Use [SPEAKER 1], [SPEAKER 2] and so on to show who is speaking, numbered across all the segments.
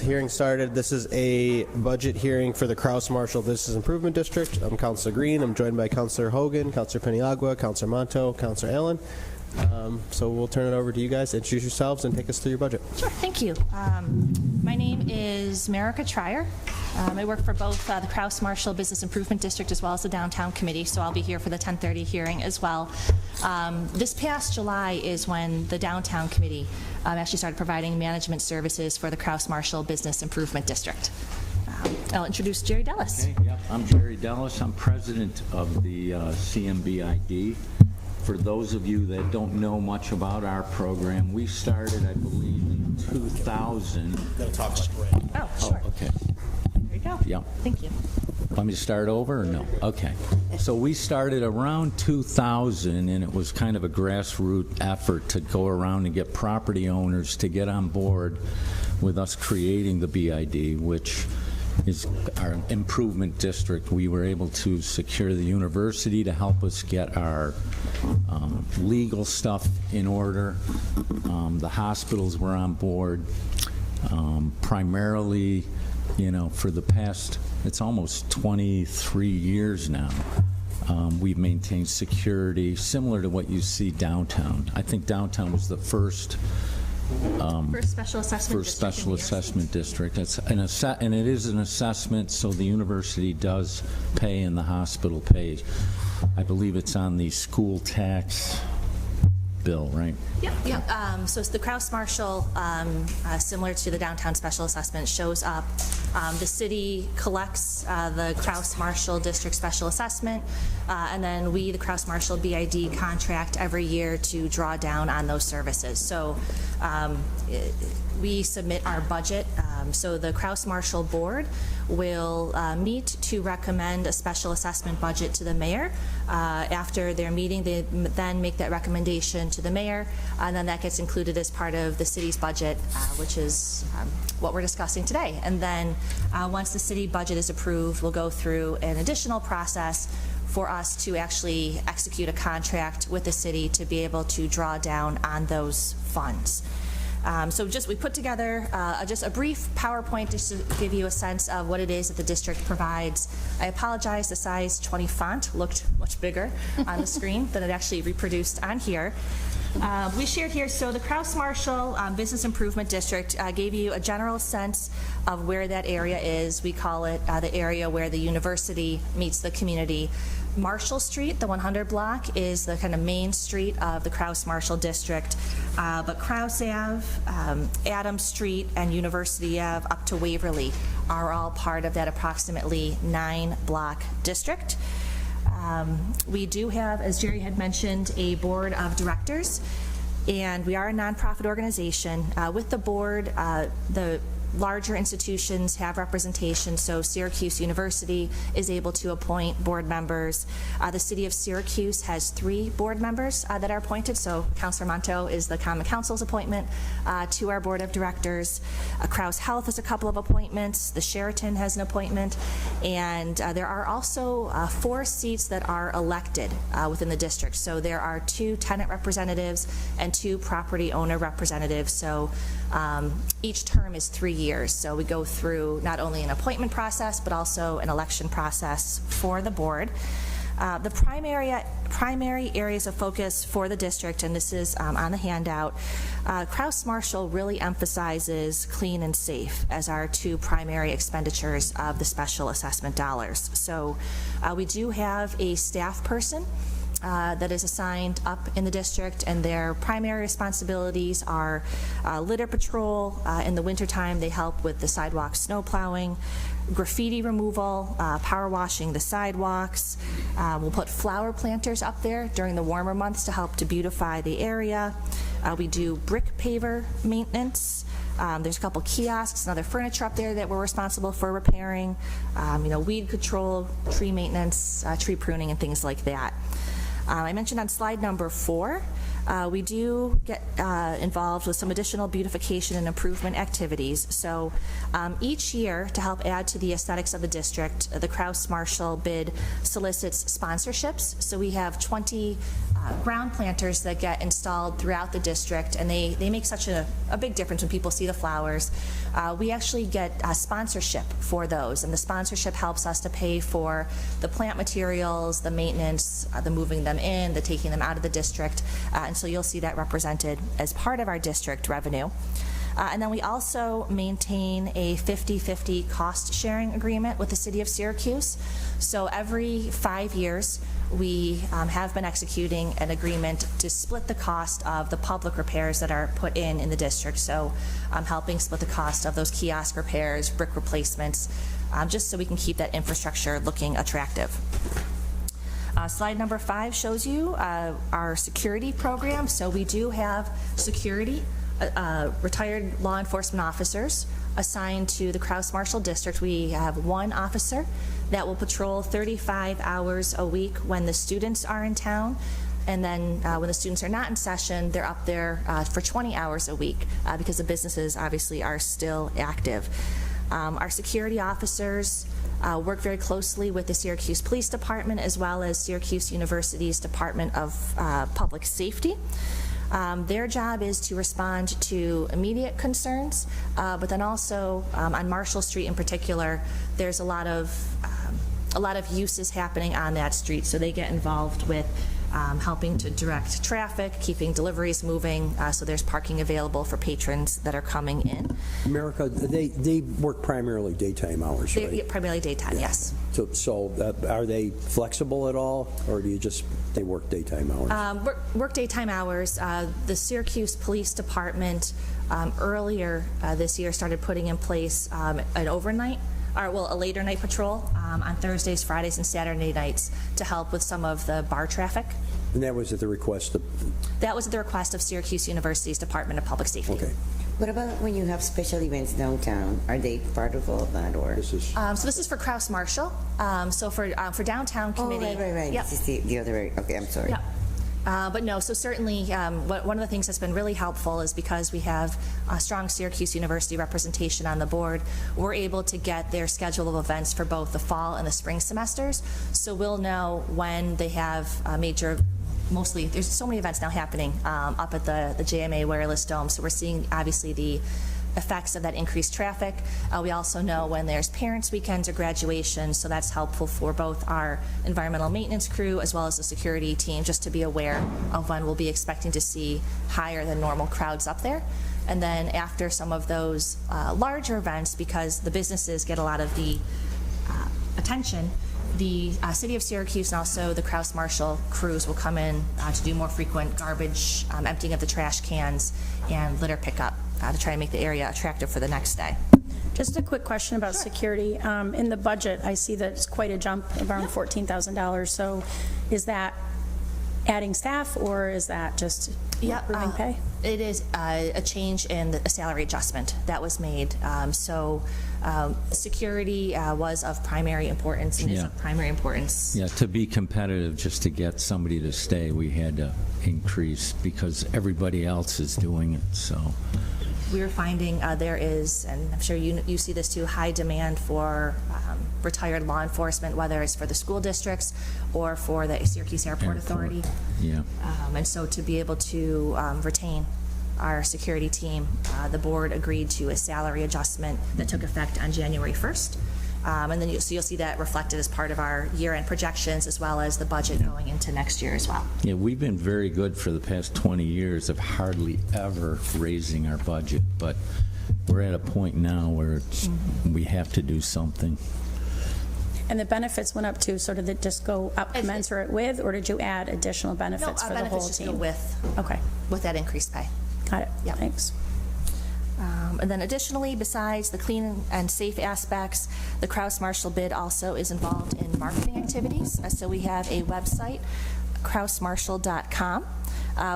[SPEAKER 1] hearing started. This is a budget hearing for the Crouse Marshall Business Improvement District. I'm Councilor Green. I'm joined by Councilor Hogan, Councilor Peniagua, Councilor Monto, Councilor Allen. So we'll turn it over to you guys. Introduce yourselves and take us through your budget.
[SPEAKER 2] Sure, thank you. My name is Marika Trier. I work for both the Crouse Marshall Business Improvement District as well as the Downtown Committee, so I'll be here for the 10:30 hearing as well. This past July is when the Downtown Committee actually started providing management services for the Crouse Marshall Business Improvement District. I'll introduce Jerry Dellis.
[SPEAKER 3] Okay, yeah, I'm Jerry Dellis. I'm president of the CMBID. For those of you that don't know much about our program, we started, I believe, in 2000.
[SPEAKER 1] No, talk straight.
[SPEAKER 2] Oh, sure.
[SPEAKER 3] Oh, okay.
[SPEAKER 2] There you go.
[SPEAKER 3] Yeah.
[SPEAKER 2] Thank you.
[SPEAKER 3] Want me to start over or no? Okay. So we started around 2000, and it was kind of a grassroots effort to go around and get property owners to get on board with us creating the BID, which is our improvement district. We were able to secure the university to help us get our legal stuff in order. The hospitals were on board. Primarily, you know, for the past, it's almost 23 years now, we've maintained security similar to what you see downtown. I think downtown was the first
[SPEAKER 2] Special Assessment
[SPEAKER 3] District. It's and it is an assessment, so the university does pay and the hospital pays. I believe it's on the school tax bill, right?
[SPEAKER 2] Yep. So it's the Crouse Marshall, similar to the Downtown Special Assessment, shows up. The city collects the Crouse Marshall District Special Assessment, and then we, the Crouse Marshall BID, contract every year to draw down on those services. So we submit our budget. So the Crouse Marshall Board will meet to recommend a special assessment budget to the mayor. After their meeting, they then make that recommendation to the mayor, and then that gets included as part of the city's budget, which is what we're discussing today. And then once the city budget is approved, we'll go through an additional process for us to actually execute a contract with the city to be able to draw down on those funds. So we put together just a brief PowerPoint just to give you a sense of what it is that the district provides. I apologize, the size 20 font looked much bigger on the screen than it actually reproduced on here. We shared here, so the Crouse Marshall Business Improvement District gave you a general sense of where that area is. We call it the area where the university meets the community. Marshall Street, the 100 block, is the kind of main street of the Crouse Marshall District, but Crouse Ave, Adams Street, and University Ave up to Waverly are all part of that approximately 9-block district. We do have, as Jerry had mentioned, a board of directors, and we are a nonprofit organization. With the board, the larger institutions have representation, so Syracuse University is able to appoint board members. The city of Syracuse has 3 board members that are appointed, so Councilor Monto is the Common Council's appointment to our board of directors. Crouse Health has a couple of appointments, the Sheraton has an appointment, and there are also 4 seats that are elected within the district. So there are 2 tenant representatives and 2 property owner representatives, so each term is 3 years. So we go through not only an appointment process, but also an election process for the board. The primary areas of focus for the district, and this is on the handout, Crouse Marshall really emphasizes clean and safe as our 2 primary expenditures of the special assessment dollars. So we do have a staff person that is assigned up in the district, and their primary responsibilities are litter patrol. In the wintertime, they help with the sidewalk snow plowing, graffiti removal, power washing the sidewalks. We'll put flower planters up there during the warmer months to help to beautify the area. We do brick paver maintenance. There's a couple kiosks and other furniture up there that we're responsible for repairing. Weed control, tree maintenance, tree pruning, and things like that. I mentioned on slide number 4 we do get involved with some additional beautification and improvement activities. So each year, to help add to the aesthetics of the district, the Crouse Marshall bid solicits sponsorships. So we have 20 ground planters that get installed throughout the district, and they make such a big difference when people see the flowers. We actually get sponsorship for those, and the sponsorship helps us to pay for the plant materials, the maintenance, the moving them in, the taking them out of the district, and so you'll see that represented as part of our district revenue. And then we also maintain a 50-50 cost-sharing agreement with the City of Syracuse. So every 5 years, we have been executing an agreement to split the cost of the public repairs that are put in the district. So helping split the cost of those kiosk repairs, brick replacements, just so we can keep that infrastructure looking attractive. Slide number 5 shows you our security program. So we do have security, retired law enforcement officers assigned to the Crouse Marshall District. We have one officer that will patrol 35 hours a week when the students are in town, and then when the students are not in session, they're up there for 20 hours a week because the businesses obviously are still active. Our security officers work very closely with the Syracuse Police Department as well as Syracuse University's Department of Public Safety. Their job is to respond to immediate concerns, but then also on Marshall Street in particular, there's a lot of uses happening on that street, so they get involved with helping to direct traffic, keeping deliveries moving, so there's parking available for patrons that are coming in.
[SPEAKER 4] America, they work primarily daytime hours, right?
[SPEAKER 2] Yeah, primarily daytime, yes.
[SPEAKER 4] So are they flexible at all, or do they work daytime hours?
[SPEAKER 2] Work daytime hours. The Syracuse Police Department earlier this year started putting in place an overnight, a later night patrol on Thursdays, Fridays, and Saturday nights to help with some of the bar traffic.
[SPEAKER 4] And that was at the request of?
[SPEAKER 2] That was at the request of Syracuse University's Department of Public Safety.
[SPEAKER 4] Okay.
[SPEAKER 5] What about when you have special events downtown? Are they part of all of that, or?
[SPEAKER 2] So this is for Crouse Marshall. So for downtown committee.
[SPEAKER 5] Oh, right.
[SPEAKER 2] Yep.
[SPEAKER 5] This is the other. Okay, I'm sorry.
[SPEAKER 2] Yep. But no, so certainly one of the things that's been really helpful is because we have a strong Syracuse University representation on the board, we're able to get their schedule of events for both the fall and the spring semesters. So we'll know when they have major, mostly, there's so many events now happening up at the JMA Wireless Dome. So we're seeing obviously the effects of that increased traffic. We also know when there's parents' weekends or graduation, so that's helpful for both our environmental maintenance crew as well as the security team, just to be aware of when we'll be expecting to see higher than normal crowds up there. And then after some of those larger events, because the businesses get a lot of the attention, the City of Syracuse and also the Crouse Marshall crews will come in to do more frequent garbage, emptying of the trash cans, and litter pickup to try and make the area attractive for the next day.
[SPEAKER 6] Just a quick question about security. In the budget, I see that it's quite a jump, around $14,000. So is that adding staff, or is that just improving pay?
[SPEAKER 2] It is a change in the salary adjustment that was made. Security was of primary importance and is of primary importance.
[SPEAKER 3] Yeah, to be competitive, just to get somebody to stay, we had to increase because everybody else is doing it, so.
[SPEAKER 2] We're finding there is, and I'm sure you see this too, high demand for retired law enforcement, whether it's for the school districts or for the Syracuse Airport Authority.
[SPEAKER 3] Yeah.
[SPEAKER 2] And so to be able to retain our security team, the board agreed to a salary adjustment that took effect on January 1st. And then you'll see that reflected as part of our year-end projections as well as the budget going into next year as well.
[SPEAKER 3] Yeah, we've been very good for the past 20 years of hardly ever raising our budget, but we're at a point now where we have to do something.
[SPEAKER 6] And the benefits went up too, so did it just go up commensurate with, or did you add additional benefits for the whole
[SPEAKER 2] just
[SPEAKER 6] team?
[SPEAKER 2] go with that increased pay.
[SPEAKER 6] Got it.
[SPEAKER 2] Yep.
[SPEAKER 6] Thanks.
[SPEAKER 2] And then additionally, besides the clean and safe aspects, the Crouse Marshall bid also is involved in marketing activities. So we have a website, crousemarshall.com,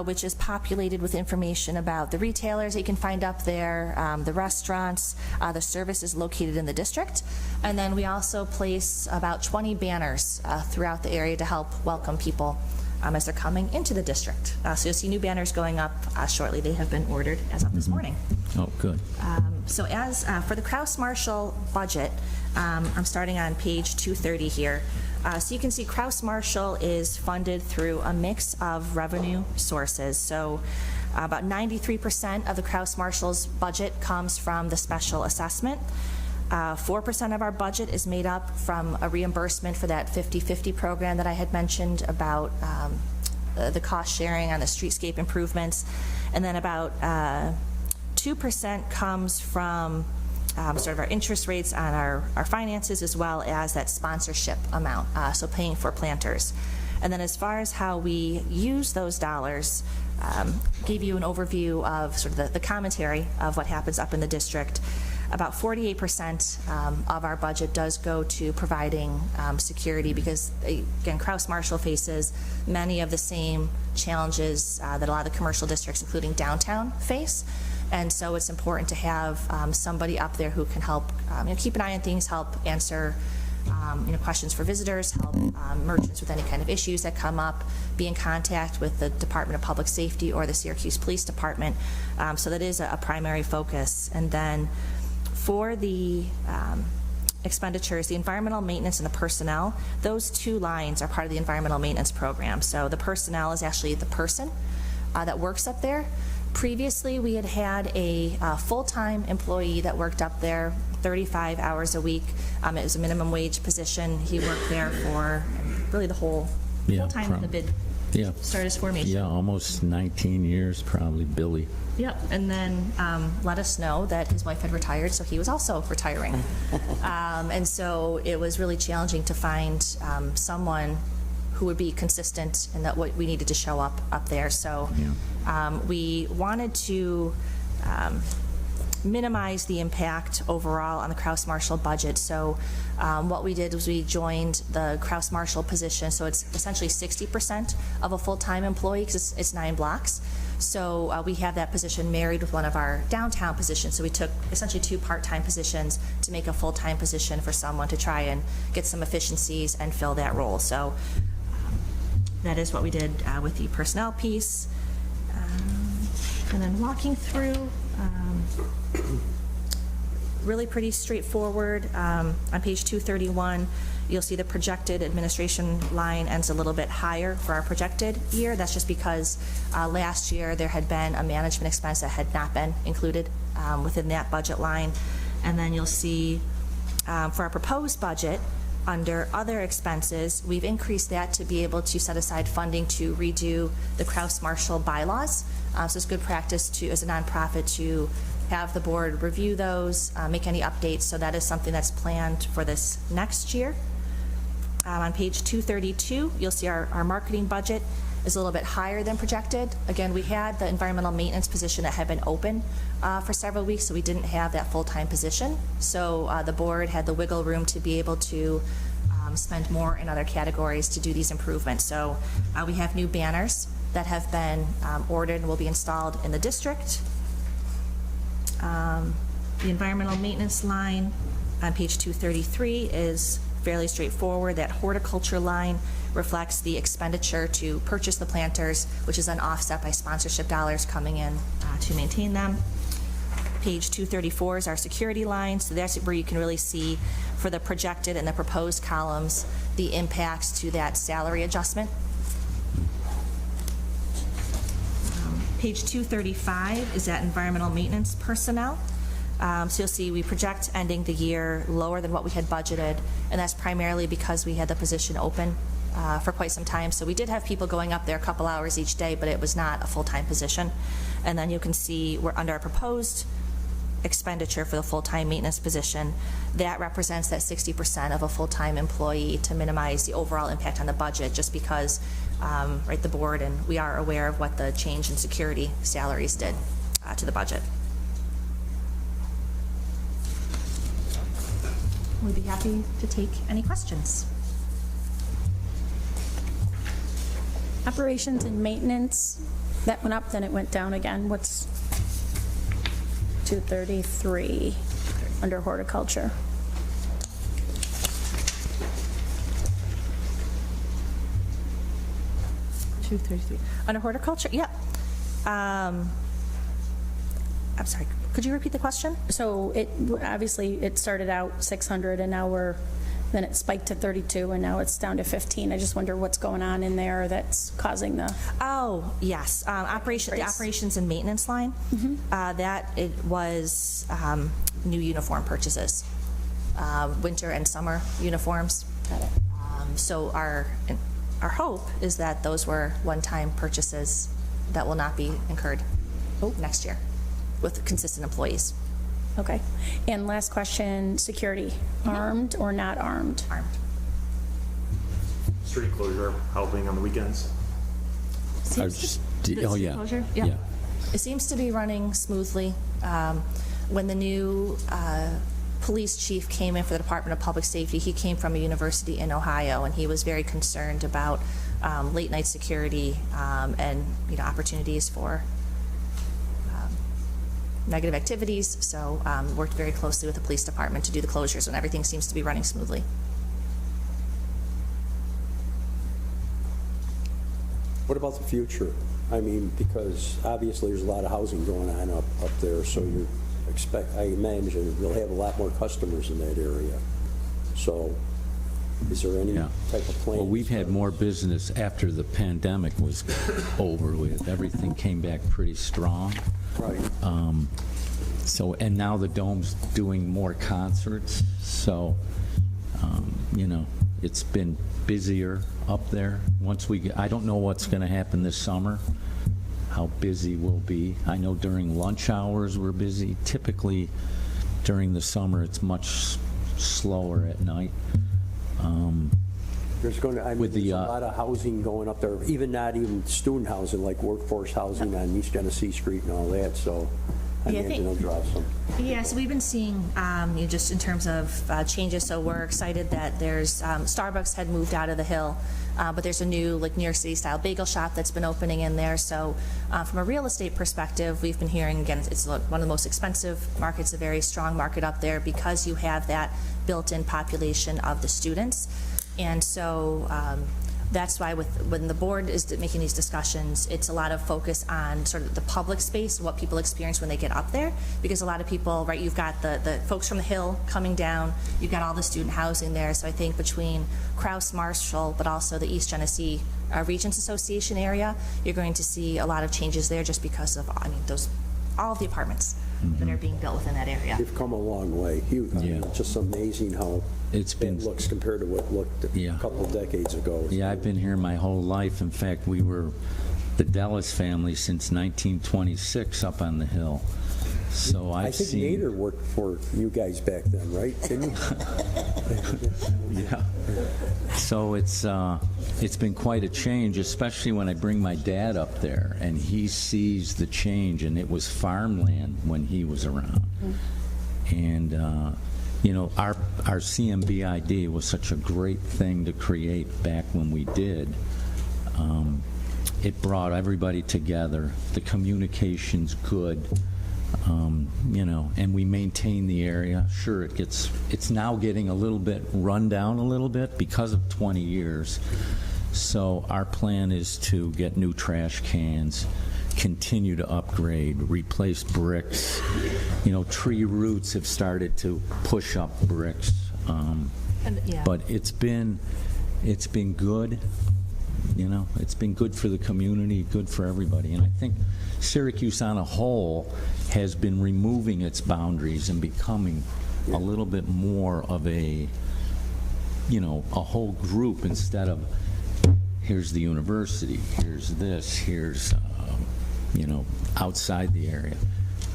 [SPEAKER 2] which is populated with information about the retailers that you can find up there, the restaurants, the services located in the district. And then we also place about 20 banners throughout the area to help welcome people as they're coming into the district. So you'll see new banners going up shortly. They have been ordered as of this morning.
[SPEAKER 3] Oh, good.
[SPEAKER 2] So as for the Crouse Marshall budget, I'm starting on page 230 here. So you can see Crouse Marshall is funded through a mix of revenue sources. So about 93% of the Crouse Marshall's budget comes from the special assessment. 4% of our budget is made up from a reimbursement for that 50/50 program that I had mentioned about the cost sharing on the streetscape improvements. And then about 2% comes from sort of our interest rates on our finances, as well as that sponsorship amount, so paying for planters. And then as far as how we use those dollars, gave you an overview of sort of the commentary of what happens up in the district. About 48% of our budget does go to providing security because, again, Crouse Marshall faces many of the same challenges that a lot of the commercial districts, including downtown, face. And so it's important to have somebody up there who can help keep an eye on things, help answer questions for visitors, help merchants with any kind of issues that come up, be in contact with the Department of Public Safety or the Syracuse Police Department. So that is a primary focus. And then for the expenditures, the environmental maintenance and the personnel, those two lines are part of the environmental maintenance program. So the personnel is actually the person that works up there. Previously, we had a full-time employee that worked up there 35 hours a week. It was a minimum wage position. He worked there for really the whole time of the bid started its formation.
[SPEAKER 3] Yeah, almost 19 years probably, Billy.
[SPEAKER 2] Yep, and then let us know that his wife had retired, so he was also retiring. And so it was really challenging to find someone who would be consistent in that what we needed to show up there. So we wanted to minimize the impact overall on the Crouse Marshall budget. So what we did was we joined the Crouse Marshall position, so it's essentially 60% of a full-time employee because it's 9 blocks. So we have that position married with one of our downtown positions. So we took essentially 2 part-time positions to make a full-time position for someone to try and get some efficiencies and fill that role. So that is what we did with the personnel piece. And then walking through, really pretty straightforward. On page 231, you'll see the projected administration line ends a little bit higher for our projected year. That's just because last year there had been a management expense that had not been included within that budget line. And then you'll see for our proposed budget, under other expenses, we've increased that to be able to set aside funding to redo the Crouse Marshall bylaws. So it's good practice to, as a nonprofit, to have the board review those, make any updates. So that is something that's planned for this next year. On page 232, you'll see our marketing budget is a little bit higher than projected. Again, we had the environmental maintenance position that had been open for several weeks, so we didn't have that full-time position. So the board had the wiggle room to be able to spend more in other categories to do these improvements. So we have new banners that have been ordered and will be installed in the district. The environmental maintenance line on page 233 is fairly straightforward. That horticulture line reflects the expenditure to purchase the planters, which is then offset by sponsorship dollars coming in to maintain them. Page 234 is our security line, so that's where you can really see for the projected and the proposed columns the impacts to that salary adjustment. Page 235 is that environmental maintenance personnel. So you'll see we project ending the year lower than what we had budgeted, and that's primarily because we had the position open for quite some time. So we did have people going up there a couple hours each day, but it was not a full-time position. And then you can see we're under our proposed expenditure for the full-time maintenance position. That represents that 60% of a full-time employee to minimize the overall impact on the budget, just because the board and we are aware of what the change in security salaries did to the budget. We'd be happy to take any questions.
[SPEAKER 6] Operations and maintenance, that went up, then it went down again. What's 233 under horticulture?
[SPEAKER 2] 233. Under horticulture, yep. I'm sorry, could you repeat the question?
[SPEAKER 6] So obviously, it started out 600, and now then it spiked to 32, and now it's down to 15. I just wonder what's going on in there that's causing the...
[SPEAKER 2] Oh, yes. The operations and maintenance line, that it was new uniform purchases, winter and summer uniforms.
[SPEAKER 6] Got it.
[SPEAKER 2] So our hope is that those were one-time purchases that will not be incurred next year with consistent employees.
[SPEAKER 6] Okay. And last question, security, armed or not armed?
[SPEAKER 2] Armed.
[SPEAKER 7] Street closure helping on the weekends.
[SPEAKER 3] Oh, yeah.
[SPEAKER 2] Closure?
[SPEAKER 3] Yeah.
[SPEAKER 2] It seems to be running smoothly. When the new police chief came in for the Department of Public Safety, he came from a university in Ohio, and he was very concerned about late night security and opportunities for negative activities. So worked very closely with the police department to do the closures, and everything seems to be running smoothly.
[SPEAKER 4] What about the future? I mean, because obviously there's a lot of housing going on up there, so I imagine you'll have a lot more customers in that area. So is there any type of plan?
[SPEAKER 3] Well, we've had more business after the pandemic was over with. Everything came back pretty strong.
[SPEAKER 4] Right.
[SPEAKER 3] And now the Dome's doing more concerts, so, it's been busier up there. I don't know what's going to happen this summer, how busy we'll be. I know during lunch hours we're busy. Typically, during the summer, it's much slower at night.
[SPEAKER 4] There's a lot of housing going up there, not even student housing, like workforce housing on East Genesee Street and all that, so I imagine it'll draw some.
[SPEAKER 2] Yeah, so we've been seeing, just in terms of changes, so we're excited that there's, Starbucks had moved out of the Hill, but there's a new, New York City-style bagel shop that's been opening in there. So from a real estate perspective, we've been hearing, again, it's one of the most expensive markets, a very strong market up there because you have that built-in population of the students. And so that's why when the board is making these discussions, it's a lot of focus on sort of the public space, what people experience when they get up there, because a lot of people, right, you've got the folks from the Hill coming down, you've got all the student housing there. So I think between Crouse, Marshall, but also the East Genesee Regents Association area, you're going to see a lot of changes there just because of, all of the apartments that are being built within that area.
[SPEAKER 4] You've come a long way. It's just amazing how it looks compared to what it looked a couple of decades ago.
[SPEAKER 3] Yeah, I've been here my whole life. In fact, we were the Dallas family since 1926 up on the Hill. So
[SPEAKER 4] I think Nader worked for you guys back then, right? Didn't he?
[SPEAKER 3] Yeah. So it's been quite a change, especially when I bring my dad up there and he sees the change, and it was farmland when he was around. And our CMBID was such a great thing to create back when we did. It brought everybody together. The communication's good. And we maintain the area. Sure, it's now getting a little bit run down a little bit because of 20 years. So our plan is to get new trash cans, continue to upgrade, replace bricks. Tree roots have started to push up bricks. But it's been good. It's been good for the community, good for everybody. And I think Syracuse on a whole has been removing its boundaries and becoming a little bit more of a whole group instead of here's the university, here's this, here's, outside the area.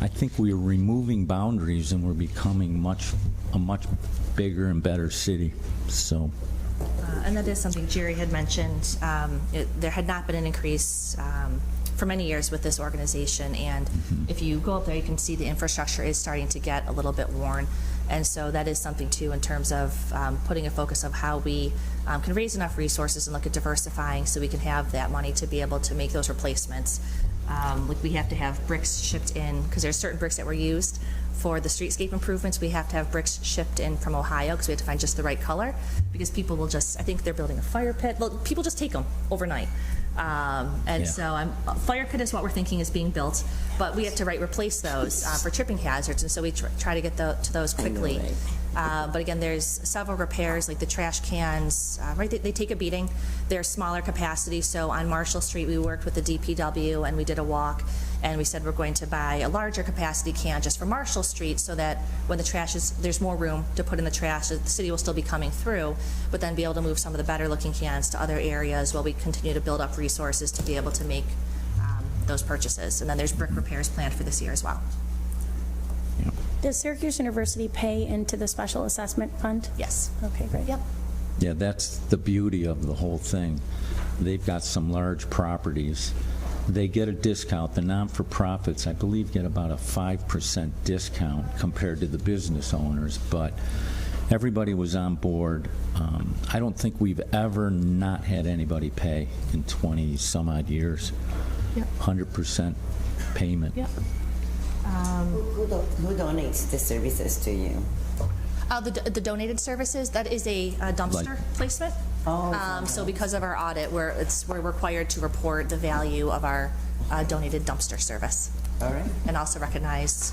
[SPEAKER 3] I think we're removing boundaries and we're becoming a much bigger and better city. So.
[SPEAKER 2] And that is something Jerry had mentioned. There had not been an increase for many years with this organization, and if you go up there, you can see the infrastructure is starting to get a little bit worn. And so that is something, too, in terms of putting a focus of how we can raise enough resources and look at diversifying so we can have that money to be able to make those replacements. We have to have bricks shipped in, because there's certain bricks that were used for the streetscape improvements. We have to have bricks shipped in from Ohio because we have to find just the right color, because people will I think they're building a fire pit. Well, people just take them overnight. And
[SPEAKER 3] Yeah.
[SPEAKER 2] so fire pit is what we're thinking is being built, but we have to replace those for tripping hazards, and so we try to get to those quickly. But again, there's several repairs, like the trash cans, right, they take a beating. They're smaller capacity, so on Marshall Street, we worked with the DPW and we did a walk, and we said we're going to buy a larger capacity can just for Marshall Street so that when the trash is, there's more room to put in the trash, the city will still be coming through, but then be able to move some of the better looking cans to other areas while we continue to build up resources to be able to make those purchases. And then there's brick repairs planned for this year as well.
[SPEAKER 6] Does Syracuse University pay into the special assessment fund?
[SPEAKER 2] Yes.
[SPEAKER 6] Okay, great.
[SPEAKER 2] Yep.
[SPEAKER 3] Yeah, that's the beauty of the whole thing. They've got some large properties. They get a discount. The non-for-profits, I believe, get about a 5% discount compared to the business owners, but everybody was on board. I don't think we've ever not had anybody pay in 20-some-odd years.
[SPEAKER 2] Yep.
[SPEAKER 3] 100% payment.
[SPEAKER 2] Yep.
[SPEAKER 5] Who donates the services to you?
[SPEAKER 2] The donated services, that is a dumpster placement. So because of our audit, we're required to report the value of our donated dumpster service.
[SPEAKER 5] All right.
[SPEAKER 2] And also recognize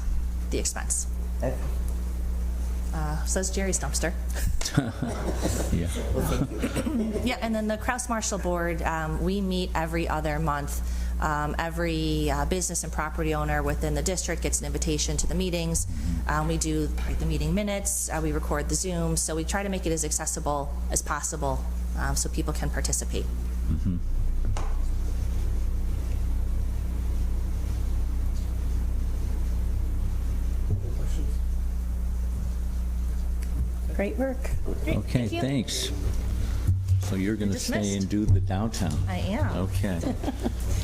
[SPEAKER 2] the expense.
[SPEAKER 5] Okay.
[SPEAKER 2] So that's Jerry's dumpster.
[SPEAKER 3] Yeah.
[SPEAKER 2] Yeah, and then the Crouse Marshall Board, we meet every other month. Every business and property owner within the district gets an invitation to the meetings. We do the meeting minutes, we record the Zoom, so we try to make it as accessible as possible so people can participate.
[SPEAKER 3] Mm-hmm.
[SPEAKER 6] Great work.
[SPEAKER 2] Great,
[SPEAKER 3] Okay,
[SPEAKER 2] thank you.
[SPEAKER 3] thanks. So you're going to stay
[SPEAKER 2] dismissed.
[SPEAKER 3] and do the downtown?
[SPEAKER 2] I am.
[SPEAKER 3] Okay.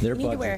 [SPEAKER 3] Their
[SPEAKER 6] You need to wear a
[SPEAKER 3] budget